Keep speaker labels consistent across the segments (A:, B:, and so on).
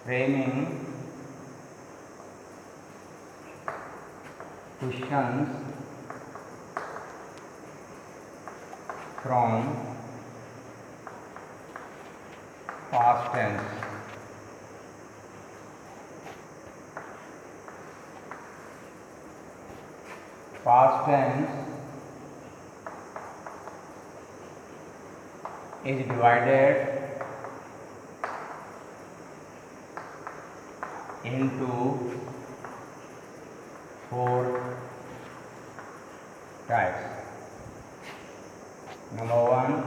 A: framing questions from past tense. Past tense is divided into 4 types. Number 1,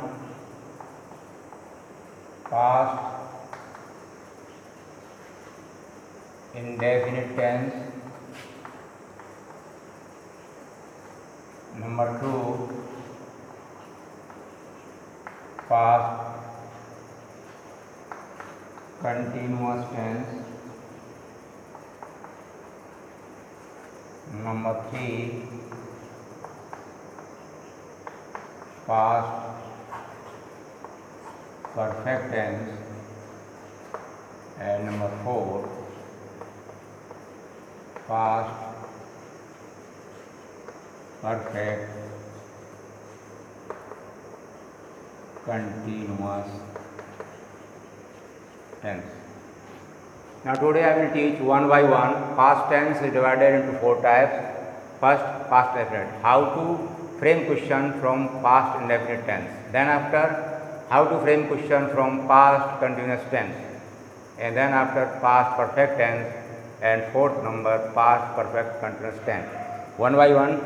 A: past indefinite tense. Number 2, past continuous tense. Number 3, past perfect tense. And number 4, past perfect continuous tense. Now today I will teach one by one. Past tense is divided into 4 types. First, past definite. How to frame question from past indefinite tense. Then after, how to frame question from past continuous tense. And then after, past perfect tense. And fourth number, past perfect continuous tense. One by one.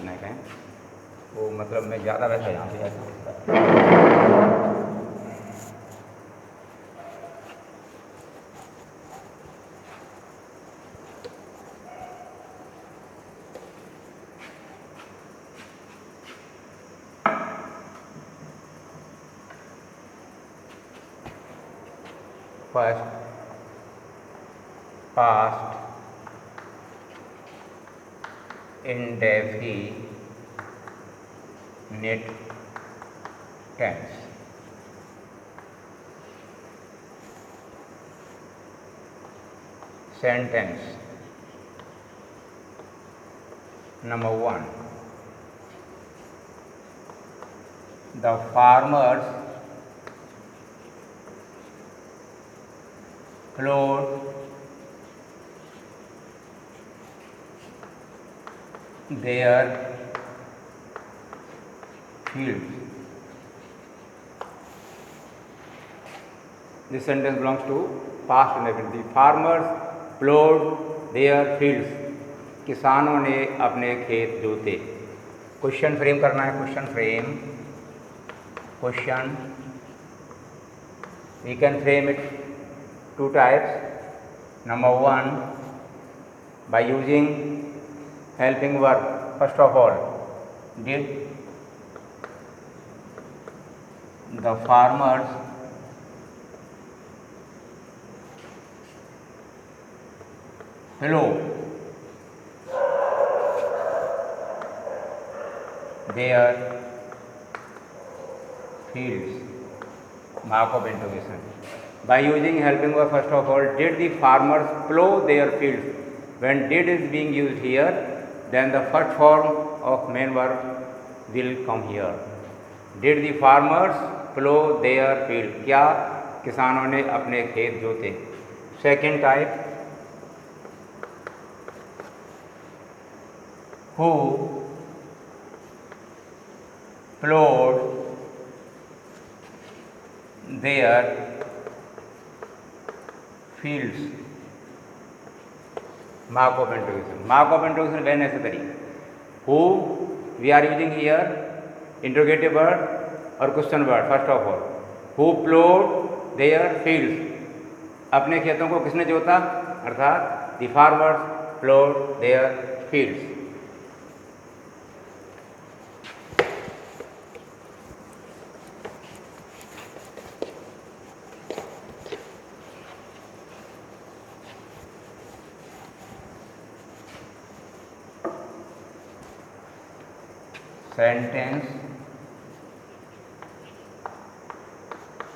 A: नहीं कहें वो मतलब मैं ज़्यादा बैठा यहाँ पे ऐसा first past indefinite tense. Sentence. Number 1. The farmers plowed their fields. This sentence belongs to past indefinite. The farmers plowed their fields. किसानों ने अपने खेत जोते. क्वेश्चन फ्रेम करना है. Question frame. Question we can frame it 2 types. Number 1, by using helping verb. First of all, did the farmers plow their fields? Mark of interrogation. By using helping verb, first of all, did the farmers plow their fields? When did is being used here, then the first form of main verb will come here. Did the farmers plow their field? क्या किसानों ने अपने खेत जोते? Second type, who plowed their fields? Mark of interrogation. Mark of interrogation very necessary. Who we are using here interrogative word or question word. First of all, who plowed their fields? अपने खेतों को किसने जोता? अर्थात the farmers plowed their fields. Sentence.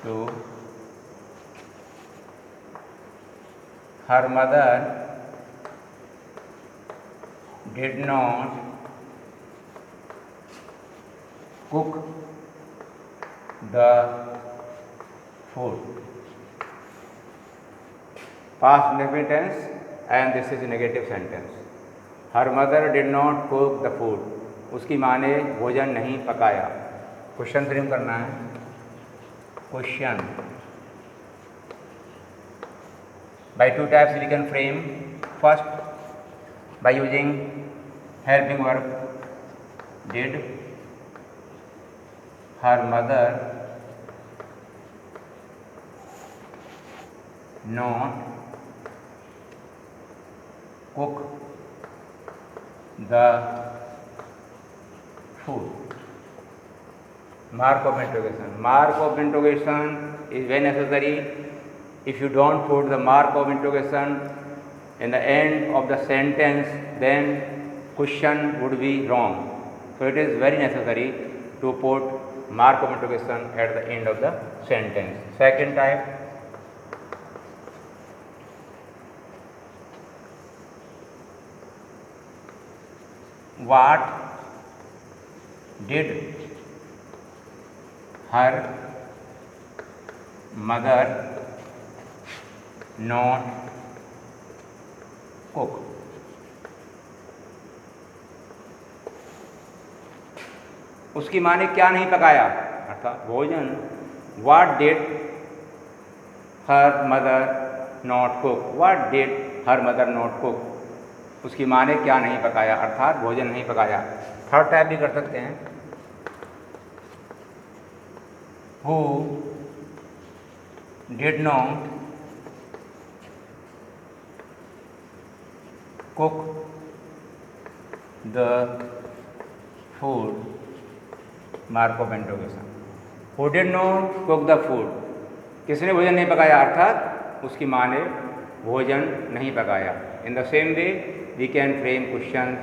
A: to her mother did not cook the food. Past indefinite tense and this is a negative sentence. Her mother did not cook the food. उसकी माँ ने भोजन नहीं पकाया. क्वेश्चन फ्रेम करना है. Question by two types we can frame. First by using helping verb did. Her mother not cook the food. Mark of interrogation. Mark of interrogation is very necessary. If you don't put the mark of interrogation in the end of the sentence, then question would be wrong. So it is very necessary to put mark of interrogation at the end of the sentence. Second type, what did her mother not cook? उसकी माँ ने क्या नहीं पकाया अर्थात भोजन. What did her mother not cook? What did her mother not cook? उसकी माँ ने क्या नहीं पकाया अर्थात भोजन नहीं पकाया. थर्ड टाइप भी कर सकते हैं. Who did not cook the food? Mark of interrogation. Who did not cook the food? किसने भोजन नहीं पकाया अर्थात उसकी माँ ने भोजन नहीं पकाया. In the same way we can frame questions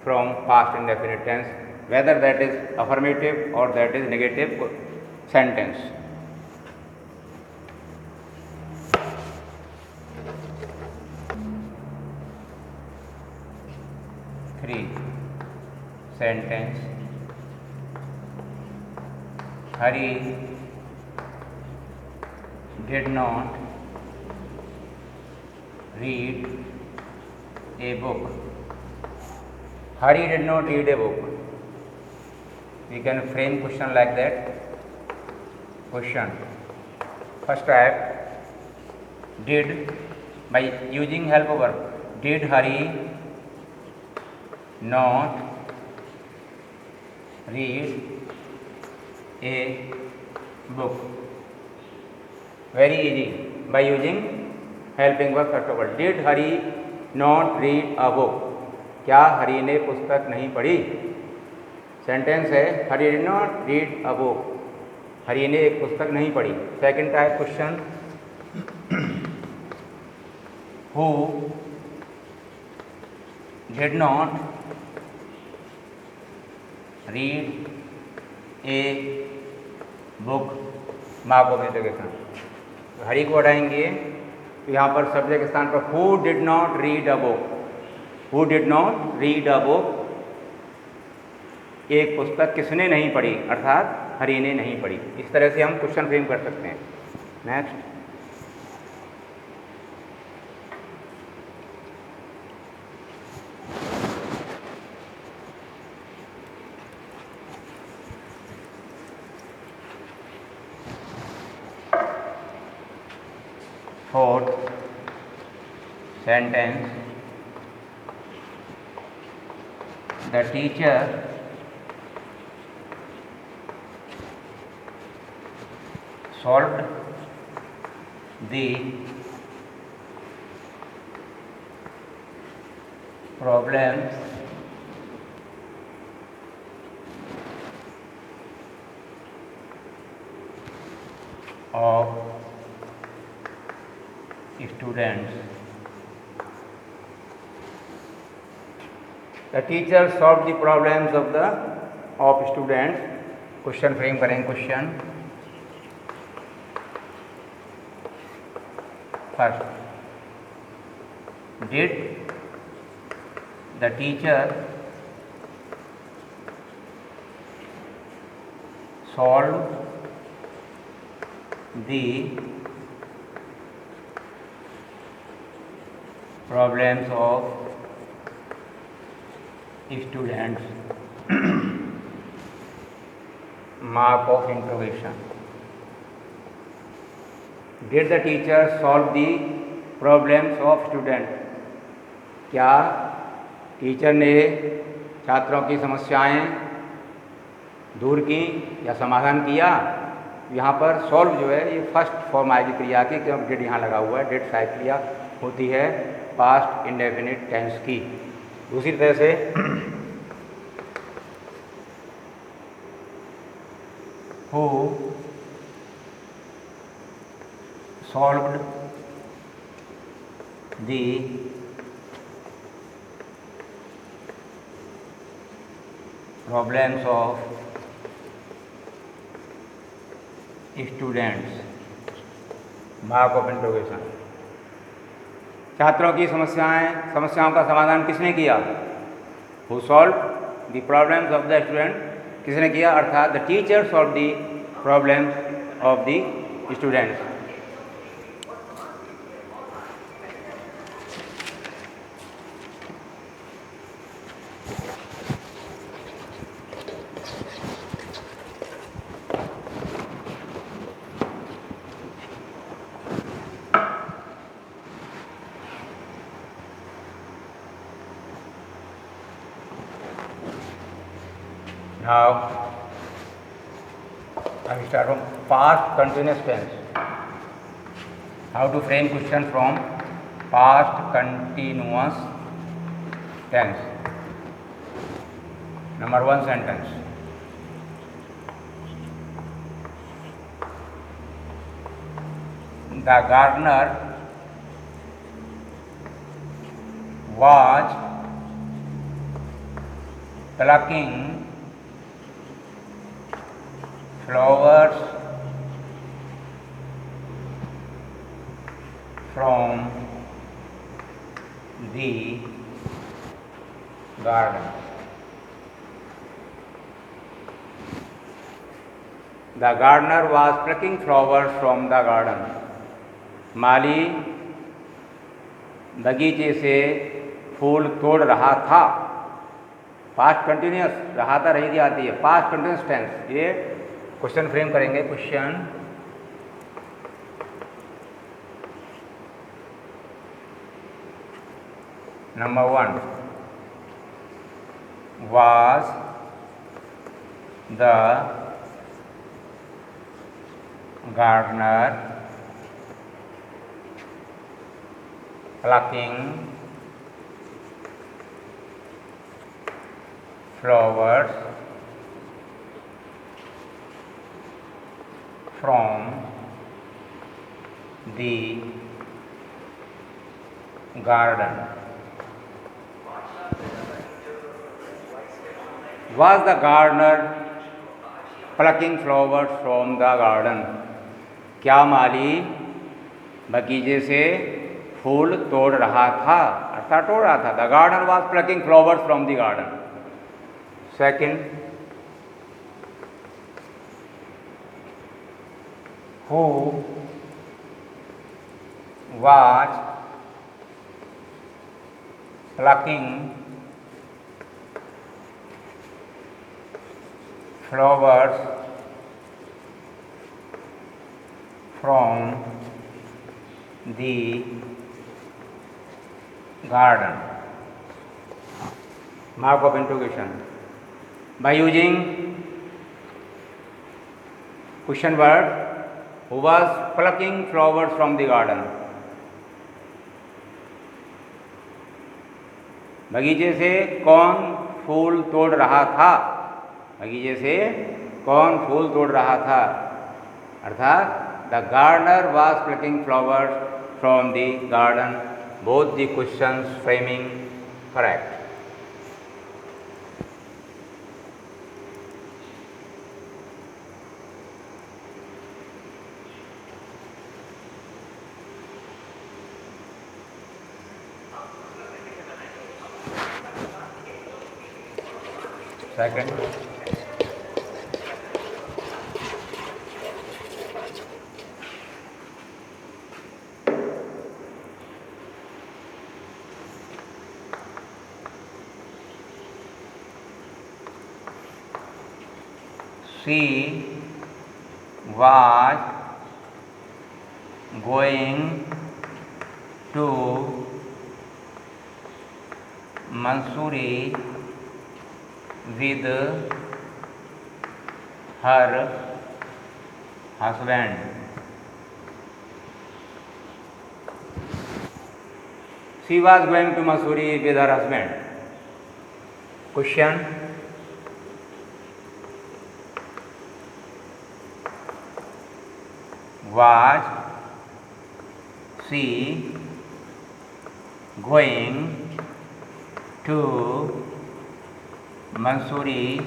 A: from past indefinite tense, whether that is affirmative or that is negative sentence. Three sentence. Hari did not read a book. Hari did not read a book. We can frame question like that. Question. First type, did, by using help of verb. Did Hari not read a book? Very easy. By using helping verb first of all. Did Hari not read a book? क्या हरी ने पुस्तक नहीं पढ़ी? Sentence है Hari did not read a book. Hari ने एक पुस्तक नहीं पढ़ी. Second type question, who did not read a book. Mark of interrogation. Hari को हटाएंगे तो यहाँ पर सब्जेक्ट के स्थान पर who did not read a book. Who did not read a book. एक पुस्तक किसने नहीं पढ़ी अर्थात हरी ने नहीं पढ़ी. इस तरह से हम क्वेश्चन फ्रेम कर सकते हैं. Next, fourth sentence, the teacher solved the problems of students. The teacher solved the problems of students. Question frame करेंगे. Question, First, did the teacher solve the problems of students? Mark of interrogation. Did the teacher solve the problems of student? क्या teacher ने छात्रों की समस्याएं दूर की या समाधान किया? यहाँ पर सॉल्व जो है ये फर्स्ट फॉर्म आएगी क्रिया की, क्योंकि डिड यहाँ लगा हुआ है। डिड सहायक क्रिया होती है पास्ट इंडेफिनिट टेंस की। दूसरी तरह से who solved the problems of students? Mark of interrogation. छात्रों की समस्याओं का समाधान किसने किया? Who solve the problems of the student, किसने किया? अर्थात the teacher solve the problems of the students. Now, I will start from past continuous tense. How to frame question from past continuous tense. Number 1 sentence. The gardener was plucking flowers from the garden. The gardener was plucking flowers from the garden. माली बगीचे से फूल तोड़ रहा था। Past continuous, रहा था रही थी आती है, पास्ट कंटिन्यूस टेंस। ये क्वेश्चन फ्रेम करेंगे। Question number 1, was the gardener plucking flowers from the garden? Was the gardener plucking flowers from the garden? क्या माली बगीचे से फूल तोड़ रहा था, अर्थात तोड़ रहा था। The gardener was plucking flowers from the garden. Second, who was plucking flowers from the garden? Mark of interrogation. By using question word, who was plucking flowers from the garden? बगीचे से कौन फूल तोड़ रहा था? बगीचे से कौन फूल तोड़ रहा था? अर्थात the gardener was plucking flowers from the garden. Both the questions framing correct. Second. She was going to Mussoorie with her husband. She was going to Mussoorie with her husband. Question. Was she going to Mussoorie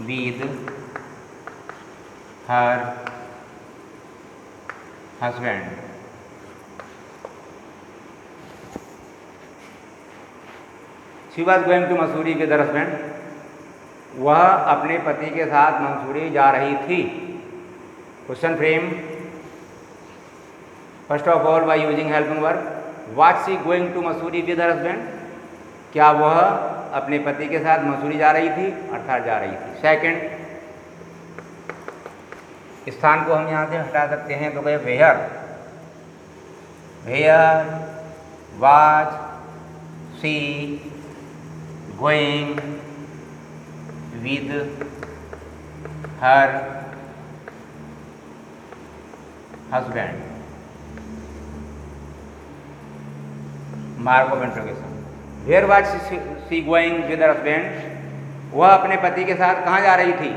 A: with her husband? She was going to Mussoorie with her husband. वह अपने पति के साथ मंसूरी जा रही थी. Question frame. First of all, by using helping verb, was she going to Mussoorie with her husband? क्या वह अपने पति के साथ मसूरी जा रही थी, अर्थात जा रही थी. सेकंड, स्थान को हम यहाँ से हटा सकते हैं तो कहे where. Where was she going with her husband. Mark of interrogation. Where was she going with her husband. वह अपने पति के साथ कहाँ जा रही थी,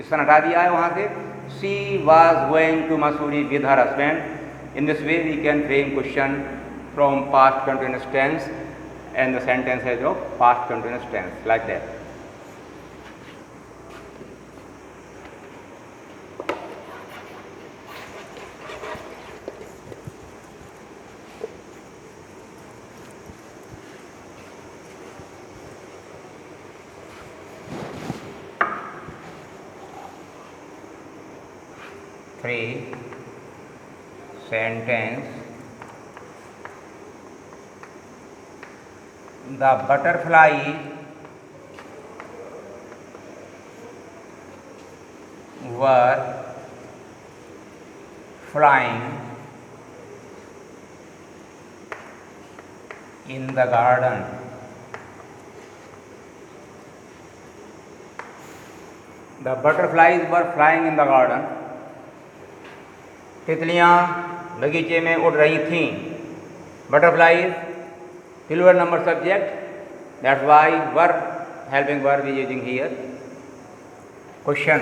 A: इसको हटा दिया है वहाँ से. She was going to Mussoorie with her husband. In this way we can frame question from past continuous tense and the sentence है of past continuous tense like that. Three sentence. The butterflies were flying in the garden. The butterflies were flying in the garden. तितलियाँ बगीचे में उड़ रही थीं. Butterflies plural number subject, that's why verb helping verb is using here. Question.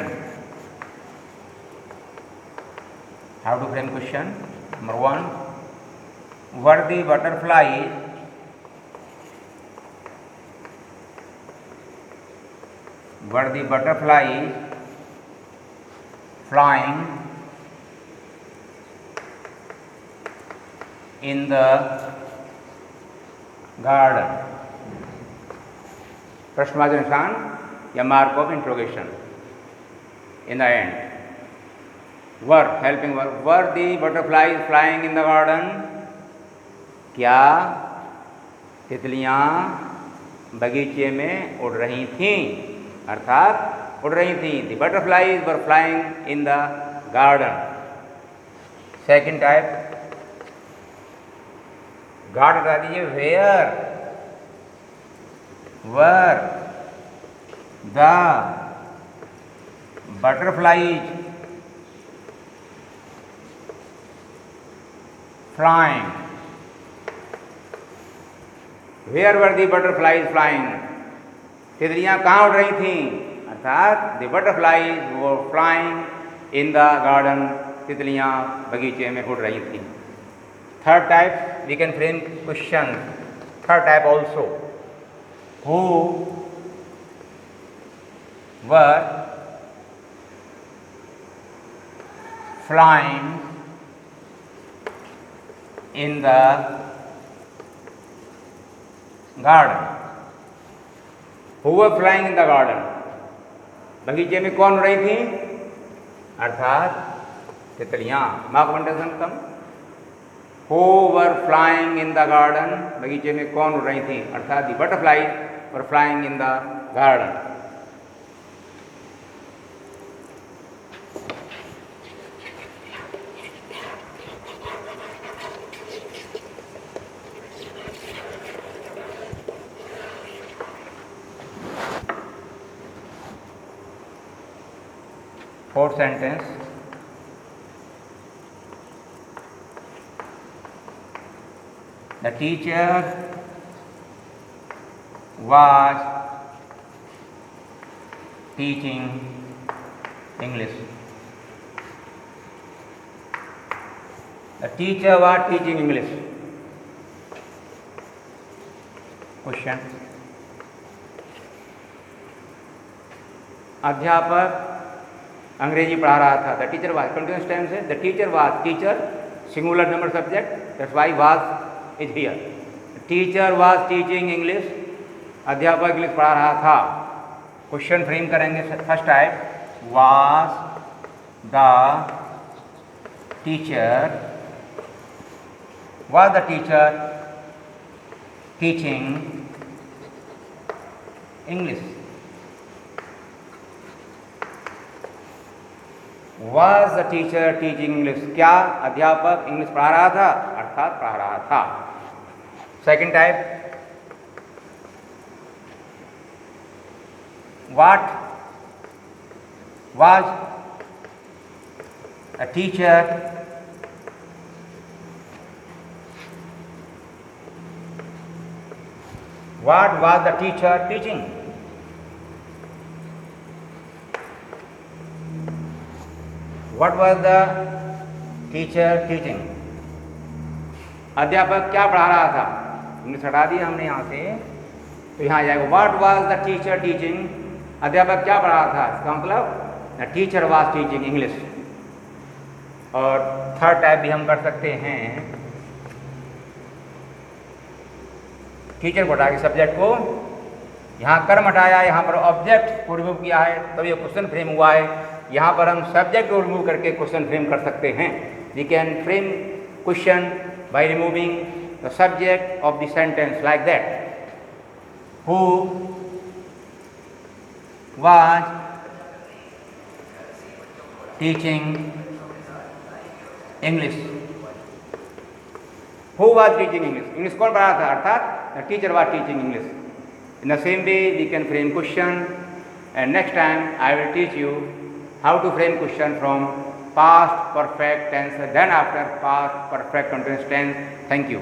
A: How to frame question. Number one, were the butterflies flying in the garden. प्रश्नवाचक निशान या mark of interrogation in the end. Verb, helping verb. Were the butterflies flying in the garden? क्या तितलियाँ बगीचे में उड़ रही थीं, अर्थात उड़ रही थीं. The butterflies were flying in the garden. Second type. गार्ड हटा दीजिए. Where were the butterflies flying. Where were the butterflies flying. तितलियाँ कहाँ उड़ रही थीं, अर्थात the butterflies were flying in the garden. तितलियाँ बगीचे में उड़ रही थीं. Third type, we can frame question. Third type also. Who were flying in the garden. Who were flying in the garden, बगीचे में कौन उड़ रही थी, अर्थात तितलियां। मार्क कंडीशन कम, who were flying in the garden, बगीचे में कौन उड़ रही थी, अर्थात the butterfly were flying in the garden. Fourth sentence, the teacher was teaching English. The teacher was teaching English. Question, अध्यापक अंग्रेजी पढ़ा रहा था। The teacher was, continuous tense है। The teacher was, teacher singular number subject, that's why was is here. Teacher was teaching English, अध्यापक English पढ़ा रहा था। क्वेश्चन फ्रेम करेंगे first type, was the teacher, was the teacher teaching English. Was the teacher teaching English? क्या अध्यापक English पढ़ा रहा था, अर्थात पढ़ा रहा था। Second type, what was a teacher what was the teacher teaching? What was the teacher teaching? अध्यापक क्या पढ़ा रहा था, इंग्लिश हटा दिया हमने यहाँ से, तो यहाँ आ जाएगा What was the teacher teaching? अध्यापक क्या पढ़ा रहा था, इसका मतलब the teacher was teaching English। और थर्ड टाइप भी हम कर सकते हैं, टीचर को हटा के सब्जेक्ट को, यहाँ कर्म हटाया, यहाँ पर ऑब्जेक्ट को रिमूव किया है, तब ये क्वेश्चन फ्रेम हुआ है। यहाँ पर हम सब्जेक्ट को रिमूव करके क्वेश्चन फ्रेम कर सकते हैं। We can frame question by removing the subject of the sentence like that, who was teaching English, who was teaching English, English कौन पढ़ा था, अर्थात the teacher was teaching English. In the same way we can frame question, and next time I will teach you how to frame question from past perfect tense, then after past perfect continuous tense. Thank you.